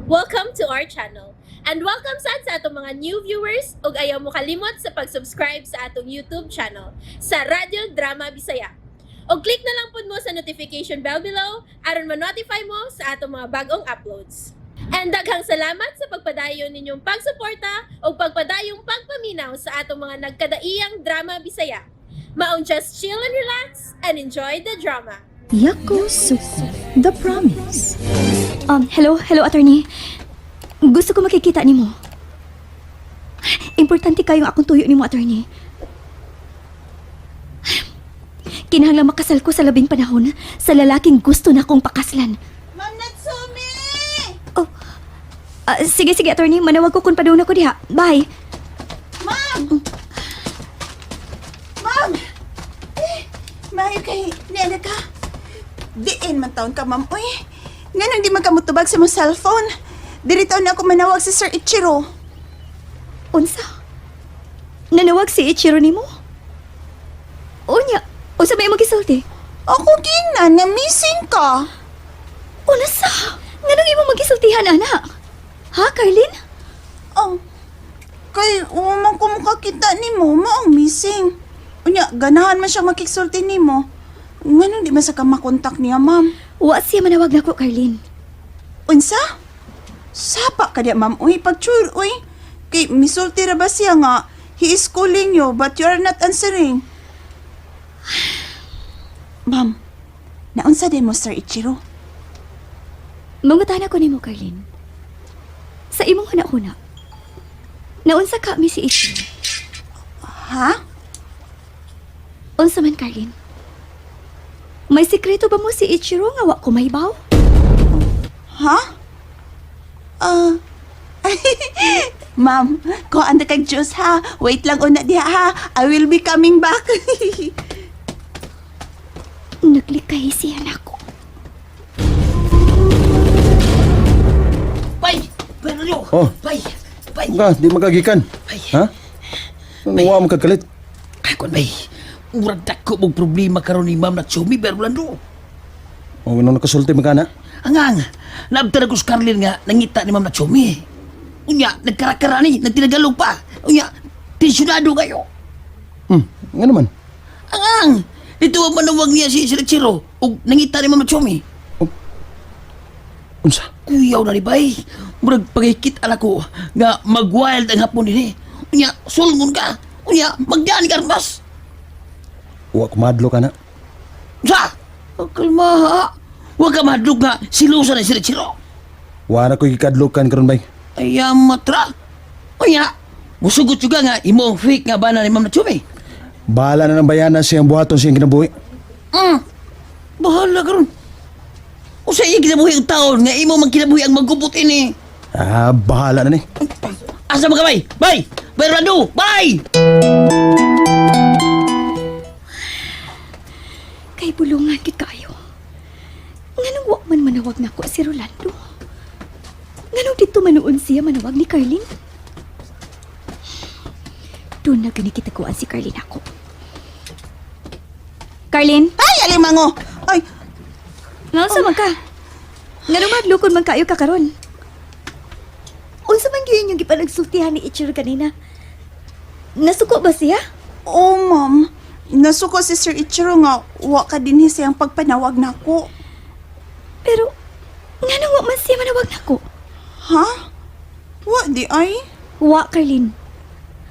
Welcome to our channel. And welcome sa atong mga new viewers ug ayaw mo kalimot sa pag-subscribe sa atong YouTube channel sa Radio Drama Bisaya. O click na lang pud mo sa notification bell below aron ma-notify mo sa atong mga bagong uploads. And daghang salamat sa pagpadayon ninyong pagsuporta o pagpadayong pagpaminaw sa atong mga nagkadaiyang drama Bisaya. Maong just chill and relax and enjoy the drama. Yakusoku, The Promise. Hello, attorney. Gusto ko makikita nimo. Importante kayong akong tuyo nimo, attorney. Kinahanglan makasal ko sa labing panahon sa lalaking gusto na akong pakaslan. Ma'am Natsumi! Oh, sige, attorney. Manawag ko kung padung na ko diha. Bye. Ma'am! Ma'am! Mayo kay niya ka. Diin man taon ka, ma'am. Uy, nga di magkamutubag sa mong cellphone. Dirito na ako manawag si Sir Ichiro. Unsa? Nanawag si Ichiro nimo? Unya, unsa may magisulti? Ako ginan nga missing ka. Unsa? Nganong imo magisultihan, anak? Ha, Carlin? Oh, kay umang ko makakita ni mo, maong missing. Unya, ganahan man siya makiksulti ni mo. Nga di man sa ka makontak niya, ma'am. Wa siya manawag na ko, Carlin. Unsa? Sapa ka diya, ma'am. Uy, pagtsur, uy. Kay misulti ra ba siya nga, he is calling you but you are not answering. Ma'am, naunsa din mo, Sir Ichiro? Mangutana ko nimo, Carlin. Sa imong huna-huna, naunsa ka mi si Ichiro? Ha? Unsa man, Carlin? May sikreto ba mo si Ichiro nga wa ko mahibaw? Ha? Ma'am, kung anda kag juice ha. Wait lang una diha ha. I will be coming back. Naglikay siya na ako. Bay! Bay, ano? Oh. Bay! Bay! Nga, di magagikan. Bay! Ha? Nawa mo kagalit. Kakon, bay! Murag dako mong problema karon ni Ma'am Natsumi, pero lando. O, nung nakasulti magana. Angang, naabtara ko sa Carlin nga, nangita ni Ma'am Natsumi. Unya, nagkarakara ni, nagtinagalog pa. Unya, tensyonado kayo. Nga naman. Angang, ito ang manawag niya si Sirichiro, o nangita ni Ma'am Natsumi. Unsa? Kuyaw na ni bay. Murag pagikit ala ko, nga mag-wild ang hapon din eh. Unya, sulngon ka. Unya, magdaan ka mas. Wa kumadlo ka na. Sa! Kalma ha! Huwag ka madlog nga silusan na Sirichiro. Wa na ko ikadlukan karon bay. Ayam matra. O ya, musugot juga nga imong fake nga bana ni Ma'am Natsumi. Bahala na ng bayana siyang buhaton siyang kinabuhi. Bahala karon. O sa iya kinabuhi ang taon nga imo man kinabuhi ang magubot ini. Bahala na ni. Asa mo ka bay? Bay! Bay Radu! Bay! Kay bulungan kit kayo. Nganong wa man manawag na ko si Rolando? Nganong dito manuon siya manawag ni Carlin? Doon na gani kita kuan si Carlin ako. Carlin? Ay, alimango! Ay, Nasa man ka? Nganong madlukon man kayo kakaron? Unsa man gyud yung gipanagsultihan ni Ichiro kanina? Nasuko ba siya? oh ma'am. Nasuko si Sir Ichiro nga, wa ka din siyang pagpanawag nako. Pero, nganong wa man siya manawag nako? Ha? Wa di ay? Wa, Carlin.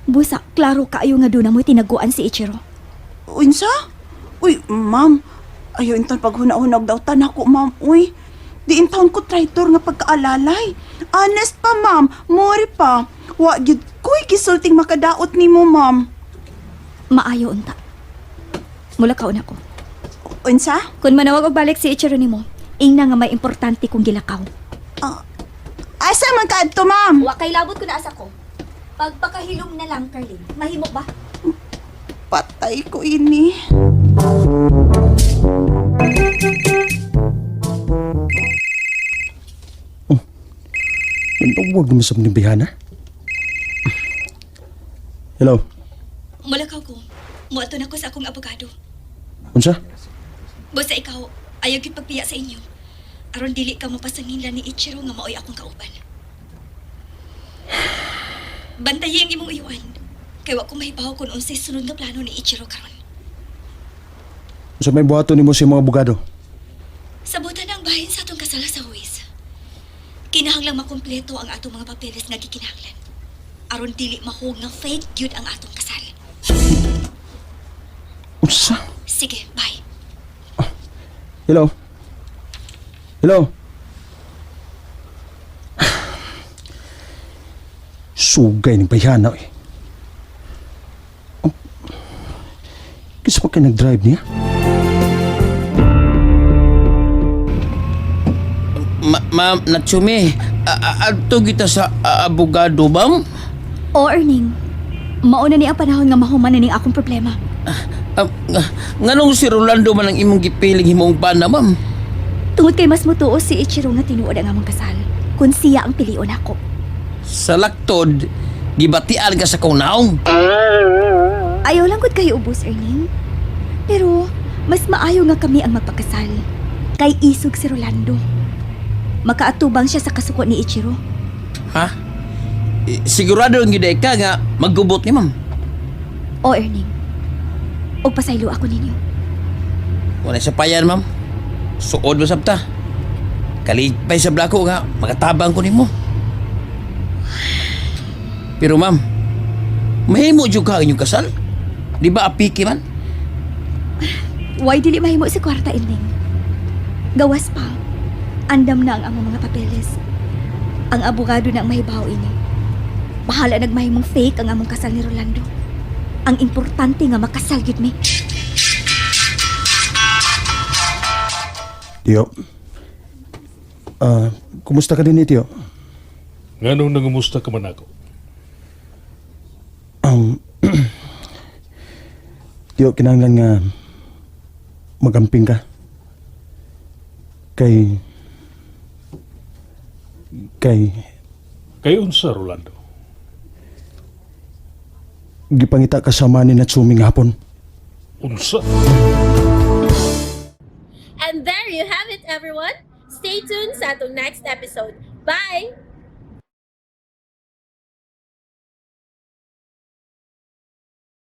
Busa, klaro kaayo nga doon na mo'y tinaguan si Ichiro. Unsa? Uy, ma'am. Ayaw inton paghuna-hunag daw tanako, ma'am. Uy, di inton ko traitor nga pagkaalalay. Honest pa, ma'am. Mori pa. Wa gyud ko'y gisulting makadaot nimo, ma'am. Maayo unta. Mula kaon ako. Unsa? Kung manawag og balik si Ichiro nimo, ingna nga may importante kong gilakaw. Asa man ka adto, ma'am? Wa kay labot ko na asa ko. Pagpakahilom na lang, Carlin. Mahimo ba? Patay ko ini. Huwag naman sa manibihana. Hello? Mulakaw ko. Muato na ko sa akong abogado. Unsa? Basta ikaw, ayaw gid pagpiya sa inyo. Aron dili ka mapasangila ni Ichiro nga maoy akong kauban. Bantayi ang imong iwan. Kay wa ko mahibaw kung unsay sunod nga plano ni Ichiro karon. Sa may buhaton nimo sa mga abogado. Sabutan ang bahin sa atong kasala sa huwis. Kinahanglang makumpleto ang atong mga papeles nga gikinahanglan. Aron dili mahug nga fake gyud ang atong kasal. Unsa? Sige, bye. Hello? Hello? Sugay ni bayana eh. Kisa pa kayo nag-drive niya? Ma'am, Natsumi, adto kita sa abogado, ma'am? O, Erning. Mauna ni ang panahon nga mahuman na ning akong problema. Nganong si Rolando man ang imong gipiling himong pana, ma'am? Tungod kay mas mutuo si Ichiro nga tinuod ang among kasal. Kung siya ang pilion ako. Sa laktod, gibatian ka sa kaunaong. Ayaw lang gud kayo ubos, Erning. Pero, mas maayo nga kami ang magpakasal. Kay isog si Rolando. Makaatubang siya sa kasuko ni Ichiro. Ha? Sigurado ang giday ka nga maggubot ni ma'am. O, Erning. O pasaylo ako ninyo. Wala sa payan, ma'am. Suod mo sabta. Kalipay sa blako nga, makatabang ko nimo. Pero ma'am, mahimo jud ka ang inyong kasal? Di ba apiki man? Why dili mahimo si kwarta, Erning? Gawas pa. Andam na ang among mga papeles. Ang abogado na ang mahibaw ini. Bahala nagmahimong fake ang among kasal ni Rolando. Ang importante nga makasal gyud mi. Tiyo. Kumusta ka din Tiyo? Nganong nangumusta ka man ako? Tiyo, kinahanglan nga magamping ka. Kay Kay unsa, Rolando? gipangita kasama ni Natsumi nga hapon. Unsa? And there you have it, everyone. Stay tuned sa atong next episode. Bye!